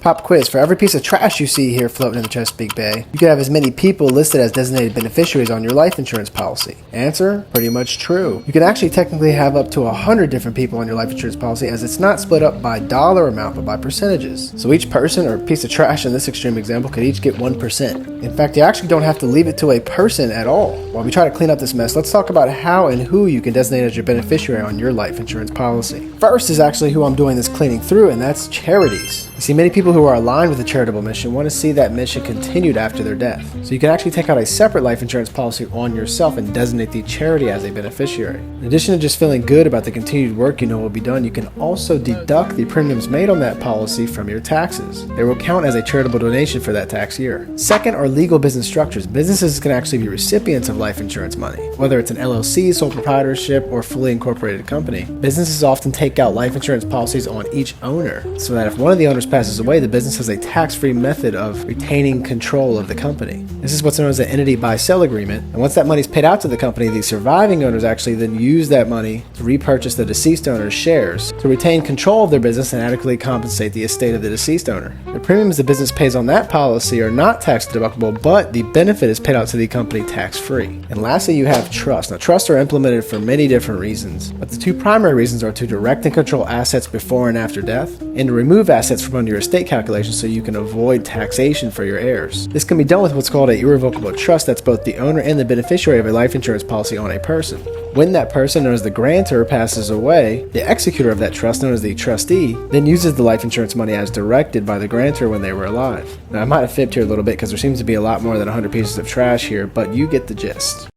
Pop quiz. For every piece of trash you see here floating in the Chesapeake Bay, you could have as many people listed as designated beneficiaries on your life insurance policy. Answer? Pretty much true. You can actually technically have up to 100 different people on your life insurance policy, as it's not split up by dollar amount but by percentages. So each person or piece of trash in this extreme example could each get 1%. In fact, you actually don't have to leave it to a person at all. While we try to clean up this mess, let's talk about how and who you can designate as your beneficiary on your life insurance policy. First is actually who I'm doing this cleaning through, and that's charities. You see, many people who are aligned with a charitable mission want to see that mission continued after their death. So you can actually take out a separate life insurance policy on yourself and designate the charity as a beneficiary. In addition to just feeling good about the continued work you know will be done, you can also deduct the premiums made on that policy from your taxes. They will count as a charitable donation for that tax year. Second are legal business structures. Businesses can actually be recipients of life insurance money, whether it's an LLC, sole proprietorship, or fully incorporated company. Businesses often take out life insurance policies on each owner, so that if one of the owners passes away, the business has a tax-free method of retaining control of the company. This is what's known as an entity buy-sell agreement, and once that money is paid out to the company, the surviving owners actually then use that money to repurchase the deceased owner's shares to retain control of their business and adequately compensate the estate of the deceased owner. The premiums the business pays on that policy are not tax deductible, but the benefit is paid out to the company tax-free. And lastly, you have trust. Now, trusts are implemented for many different reasons, but the two primary reasons are to direct and control assets before and after death, and to remove assets from under your estate calculation so you can avoid taxation for your heirs. This can be done with what's called an irrevocable trust that's both the owner and the beneficiary of a life insurance policy on a person. When that person, known as the grantor, passes away, the executor of that trust, known as the trustee, then uses the life insurance money as directed by the grantor when they were alive. Now, I might have fibbed here a little bit because there seems to be a lot more than 100 pieces of trash here, but you get the gist.